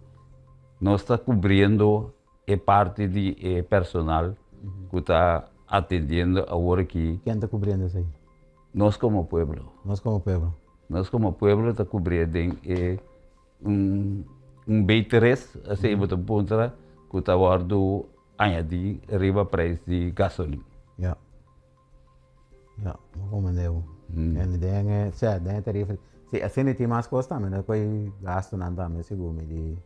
nós está cobrindo é parte de personal que está atendiendo ahora aquí. ¿Quién está cubriendo eso ahí? Nós como pueblo. Nós como pueblo. Nós como pueblo está cubriendo um B3, assim, botar ponta, que está guardando añadir riba preço de gasolina. Ja. Ja, como devo. En den cioè, den tarifa. Sì, assim tem mais costa, mas depois gasto não também, segundo de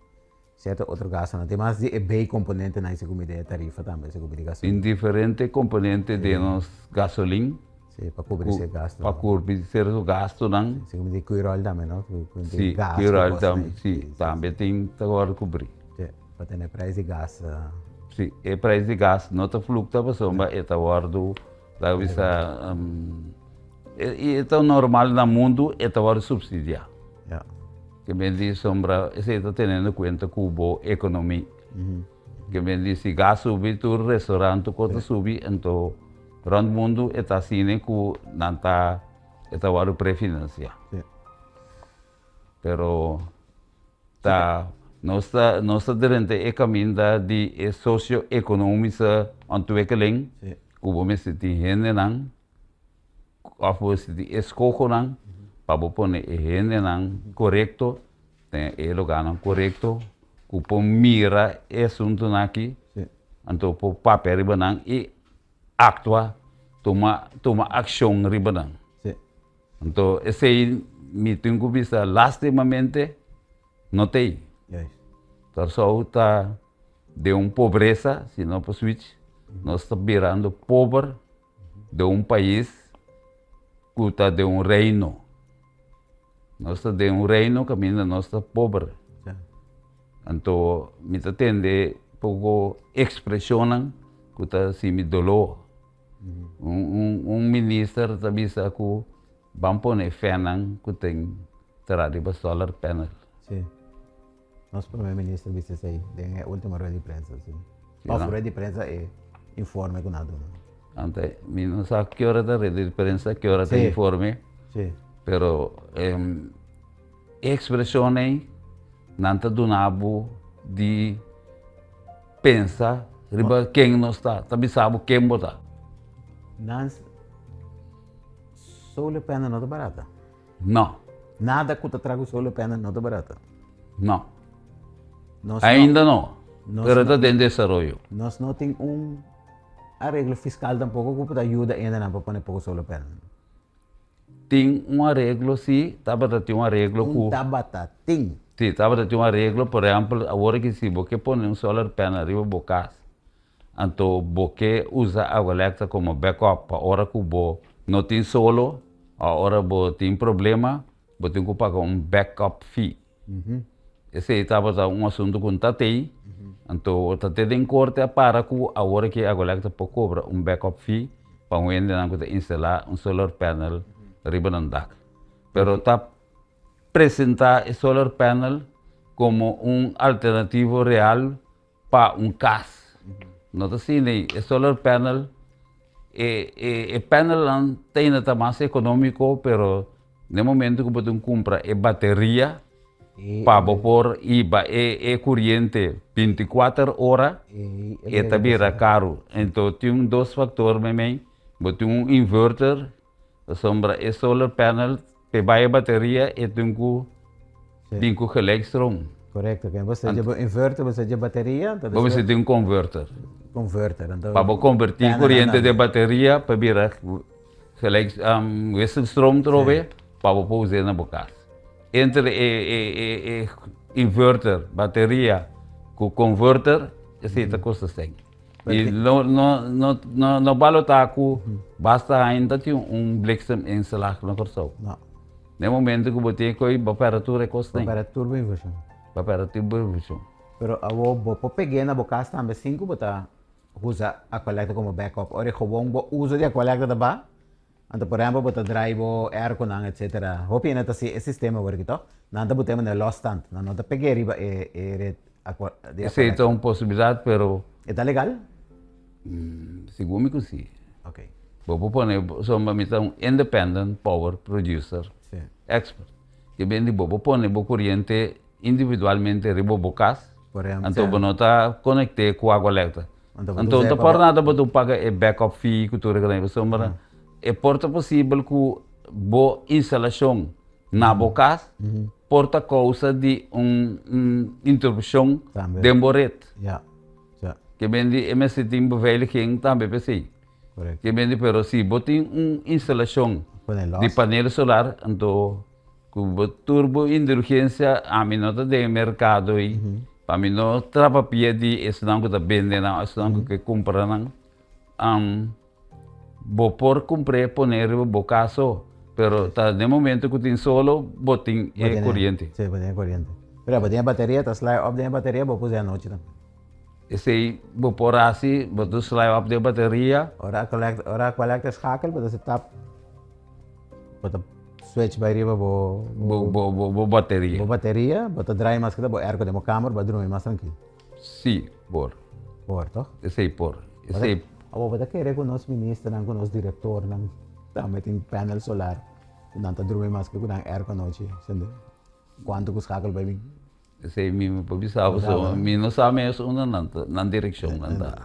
certo outro gasto, não tem mais de bem componente na segundo de tarifa também, segundo de gasolina. Em diferentes componentes de nosso gasolina. Sim, para cobrir esse gasto. Para cobrir esse gasto, não? Segundo de cuirol também, não? Sim, cuirol também, sim, também tem agora cobrir. Sim, para ter preço de gás. Sim, o preço de gás não está fluctuando, mas está guardado, da vista, é normal no mundo, está guardado subsidiado. Ja. Que bem diz, sombra, você está tendo em conta com a economia. Que bem diz, se gás subir, o restaurante pode subir, então, o mundo está assim, que não está guardado pré-financiado. Sim. Pero, tá, nossa durante o caminho de socioeconômica ontwikkeling, como me se tem gente não, ou se tem escoco não, para pôr gente não correto, tem lugar não correto, que pôr mira assunto aqui, então pôr papel riba não e actua, toma ação riba não. Então esse me tem que vista lastimamente não tem. Então só está de pobreza, se não para switch, nós estamos virando pobre de país que está de reino. Nós estamos de reino que ainda nós estamos pobre. Então, me atende pouco expressão que está assim me dolor. Ministro está dizendo que vamos pôr fé que tem trabalho solar panel. Sim. Nosso primeiro-ministro disse isso aí, na última rueda de prensa. A rueda de prensa é informe com nada. Ante, não sabe que hora da rede de prensa, que hora tem informe. Sim. Pero, expressão não está donado de pensar, riba quem não está, também sabe quem botar. Nós, solar panel não é barata. Não. Nada que tu traga solar panel não é barata. Não. Ainda não. Pero está em desenvolvimento. Nós não temos arreglo fiscal tampouco que ajuda ainda não para pôr pouco solar panel. Tem arreglo, sim. Estava ter arreglo com... Tabata, tem. Sim, estava ter arreglo, por exemplo, agora que se você põe solar panel arriba do casa, então você usa a elétrica como backup, a hora que você não tem solo, a hora que você tem problema, você tem que pagar backup fee. Esse estava assunto com Tatei, então o Tatei tem corte para que a hora que a elétrica pode cobrar backup fee para o ende não instalar solar panel arriba no DAC. Pero está apresentar o solar panel como alternativo real para casa. Não está assim, o solar panel panel não tem nada mais econômico, pero no momento que você compra bateria, para vapor e corrente 24 horas, e também era caro. Então, tem dois fatores também. Você tem inverter, sombra e solar panel, para a bateria e tem que gelijk stroom. Correto, que você tem inverter, você tem bateria. Você tem converter. Converter. Para convertir corrente de bateria, para virar gelijk stroom trove, para usar na casa. Entre inverter, bateria, com converter, esse é custa sem. E não vale taco, basta ainda ter bliksem instalar na corção. Não. No momento que você tem temperatura custa. Temperatura inversão. Temperatura inversão. Pero vou pegar na boca também 5 botar usa a coleta como backup. Ora gewoon uso de a coleta da ba. Então, por exemplo, botar drive, aircon, etc. Hopi na esse sistema work ito. Nanda botemos na lost stand. Não tá pegar riba Essa é uma possibilidade, pero está legal? Segundo que sim. Ok. Vou pôr um independent power producer expert. Que bem de vou pôr corrente individualmente riba bocas. Por exemplo, Então, você não está conectado com a água elétrica. Então, Então, não por nada você paga o backup fee que tu regressa. É porta possível que boa instalação na boa casa, porta causa de interrupção Também. demorada. Ja. Ja. Que bem de MST beveiliging também pensei. Correto. Que bem de pero se botem instalação Panelos. de painel solar, então com turbo indulgência a mim não tem mercado aí, para mim não trabalha de esse não que está vendendo, esse não que compra não, vou por comprar poner o caso, pero tá de momento que tem solo botem corrente. Sim, botem corrente. Pero botem bateria, tá slide up de bateria, vou pôr à noite também. Esse aí vou por assim, vou do slide up de bateria. Ora collector schakel, bota tap, bota switch bij riba Bo bateria. bateria, bota dry mas kita bo air ko demo câmara, ba dormir mais tranquilo. Sim, por. Por, toh? Esse aí por. Esse aí. Abo bota querer com nosso ministro, com nosso diretor, também tem painel solar. Não tá dormir mais que com air ko noite, entendeu? Quanto que schakel vai vir? Esse aí mesmo para bisar, so mim não sabe isso na direção nanda.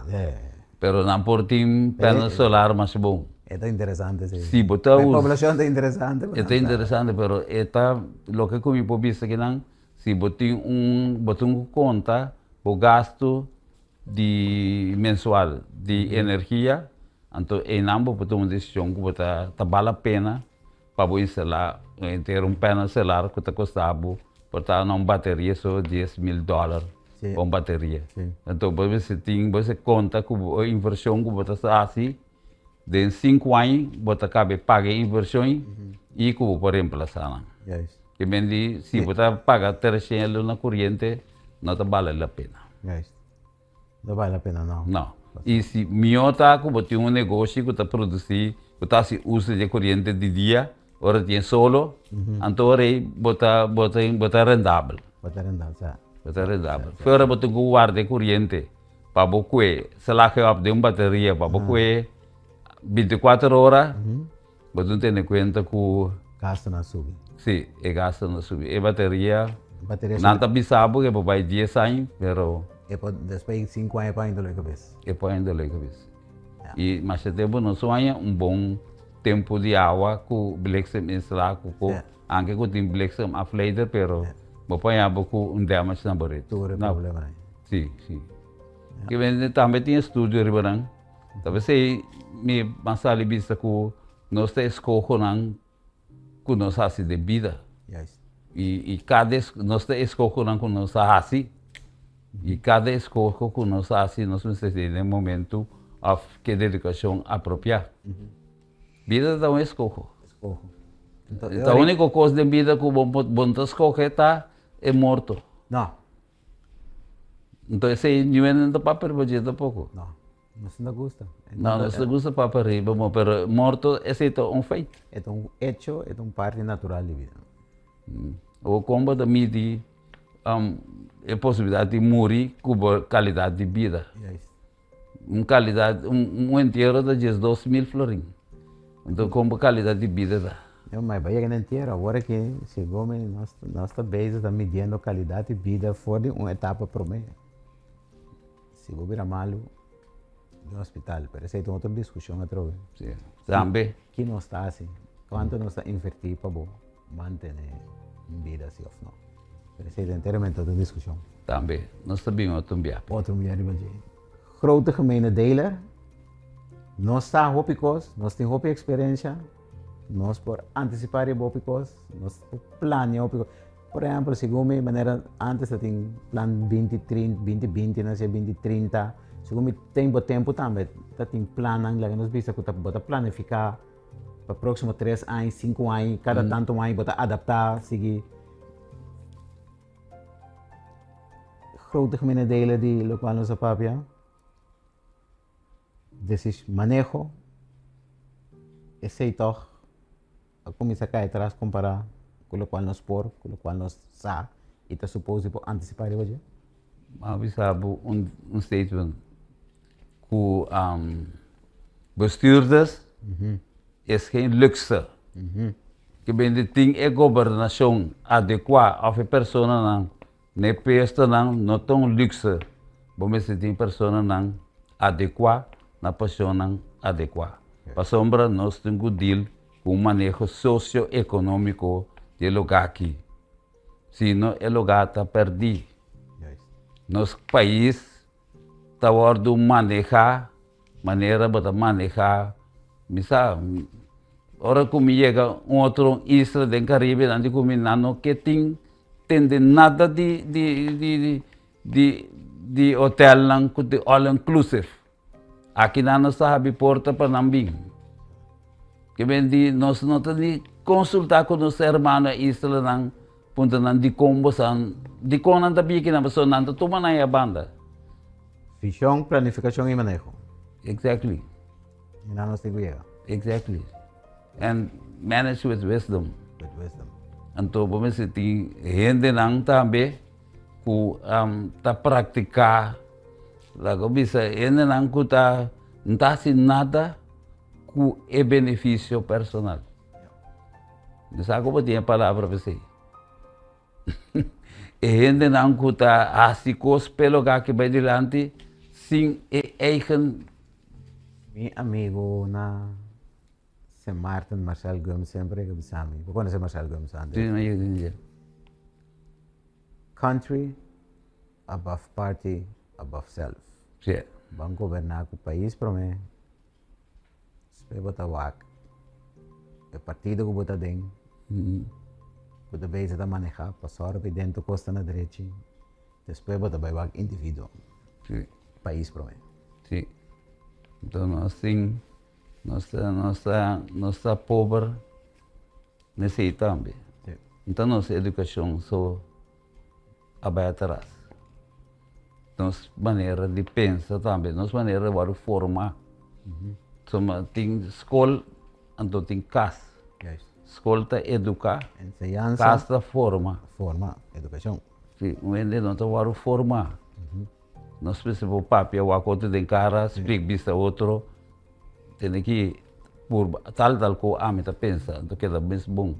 Pero não por tim painel solar mais bom. É interessante, sim. Sim, botar A população é interessante. É interessante, pero eta lo que comi por vista que não, se botar conta o gasto de mensual de energia, então em ambos botar uma decisão que botar vale a pena para você instalar ter painel solar que está custando botar uma bateria só $10,000 para uma bateria. Então você conta com a inversão que você está assim. De 5 anos, você acaba paga inversões e que você reemplaçar. Que bem de, se você paga $300 na corrente, não vale a pena. Não vale a pena, não. Não. E se melhor está que você tem um negócio que está produzindo, que está se usa de corrente de dia, ora tem solo, então aí você rendável. Você rendável, certo. Você rendável. Fora você guarda corrente para você, se lá que de uma bateria para você 24 horas, você tem em conta que o gasto não sube. Sim, o gasto não sube. E bateria não está bisabo que vai 10 anos, pero depois de 5 anos para ainda a cabeça. É para ainda a cabeça. E mais tempo não sonha bom tempo de água que o Blexem instalar, aunque que tem Blexem afleiter, pero vou apanhar com damage na barreira. Tudo é problema, né? Sim, sim. Que vem também tem estúdio ribarang. Talvez aí me masali bisa que nós temos escolhido que nós fazemos de vida. E cada nós temos escolhido que nós fazemos. E cada escolha que nós fazemos, nós precisamos de momento que dedicação apropriada. Vida é uma escolha. Então, a única coisa de vida que você escolher é morto. Não. Então, esse aí não é para perder pouco. Não. Não gosta. Não, não gosta para arriba, mas morto é um feito. É um hecho, é uma parte natural de vida. O combo da midi é a possibilidade de morrer com qualidade de vida. Qualidade, enterro dá 12.000 florins. Então, como qualidade de vida dá. Mas vai ganhar inteiro. Agora que chegou, nós estamos medindo a qualidade de vida fora de uma etapa promedio. Se vou virar malo, no hospital, pero essa é outra discussão outra vez. Sim. Também. Que nós está assim, quanto nós está invertir para manter vida assim ou não. Pero essa é inteiramente outra discussão. Também. Nós sabemos outro dia. Outro dia de bater. Grote gemeene deler. Nós está hopicos, nós temos hopi experiência, nós por antecipar hopicos, nós por planear hopicos. Por exemplo, segundo maneira antes eu tinha plan 2020, nasce 2030. Segundo tempo também, tá tem plano lá que nós visa que tá bota planificar para próximo 3 anos, 5 anos, cada tanto ano bota adaptar, seguir. Grote gemeene delen die lokaal onze papia. Desses manejo, esse toch, a começar cá atrás comparar com o qual nós por, com o qual nós sa, e tá suposto por antecipar de hoje. Mas sabe statement que bestuurders is geen luxe. Que bem de tem a governação adequada of a pessoa não Ne pesta nang notong luxe. Bome se tem persona nang adequa na passion nang adequa. Pasombra nós temos deal com o manejo socioeconômico de lugar aqui. Senão o lugar está perdido. Juist. Nosso país está ordo maneira para manejar. Misa, ora como chega outro isla do Caribe, onde como não que tem nada de hotel lang de all inclusive. Aqui não sabe porta para Nambing. Que bem de nós não temos consultar com os irmãos isla lang punta nan di combo san di konan tapi que na pessoa não toma na a banda. Visión, planificación y manejo. Exactly. Y nada nos digo llega. Exactly. And manage with wisdom. With wisdom. Então, vamos dizer, tem gente não também que tá praticar, lá que bisa, gente não que tá não tá assim nada que é benefício personal. Não sabe como tem a palavra para você. E gente não que tá assim com os pelos que vai delante, sem eigen. Mi amigo na se Martin Marcel Gomes sempre que bisami. ¿Vos conoces Marcel Gomes antes? Country above party above self. Sí. Van governar o país para mim. Se bota wak. O partido que bota dentro. Que também se está manejar, passar por dentro costa na direita. Depois bota vai wak indivíduo. Sí. País para mim. Sí. Então, assim, nossa pobre necessita também. Sim. Então, nossa educação só vai atrás. Nossa maneira de pensar também, nossa maneira de formar. Tem escola, então tem casa. Yes. Escola está educar, Enseñanza. casa forma. Forma, educação. Sim, o ende não está para formar. Nós precisamos papel, o acordo de cara, explica vista outro, tem que por tal que a meta pensa, do que é bem bom.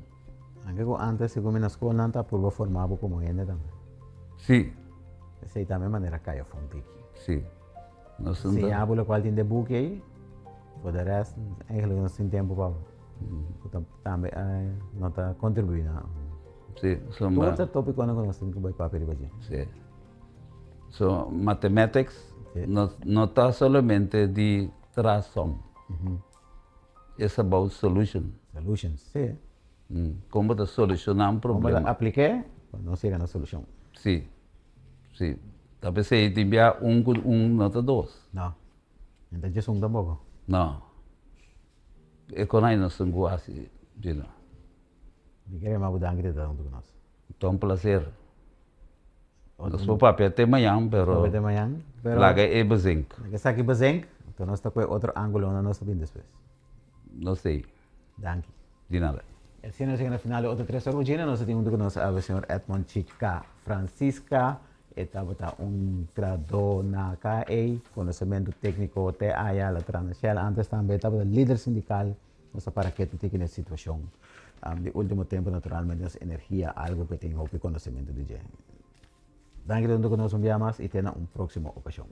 Anche antes se come na escola não está por formar como gente também. Sim, Essa aí também maneira caia fonte. sim. Nós Se não há qual tem de book aí, for the rest, eigenlijk não tem tempo para também não está contribuindo. sim, Todo tópico quando nós temos que vai papel para gente. sim. So, mathematics Sí. não está somente de tração. It's about solution. Solutions, sim. Como de solucionar um Como problema. apliquei, não chega na solução. Sim, sim. Talvez se tiver nota dois. Não. Então já são também. Não. Economia não são assim, Gino. De querer mais mudar que está junto com nós. Então, prazer. Nós vamos papel até amanhã, pero Sobre de manhã, pero lá é bezinco. que está aqui bazeng, então nós está com outro ângulo na nossa vida depois. Não sei, Danke. de nada. El señor llega al final de otro 3 horas. Nos tenemos con nosotros al señor Edmond Chica Francisca. Estaba un grado na KA, conocimiento técnico te haya la transnacional. Antes también estaba el líder sindical. No sé para qué tú tienes en esta situación. De último tiempo, naturalmente, es energía, algo que tengo que conocimiento de gente. Danke, que nos un día más y tenga un próximo ocasión.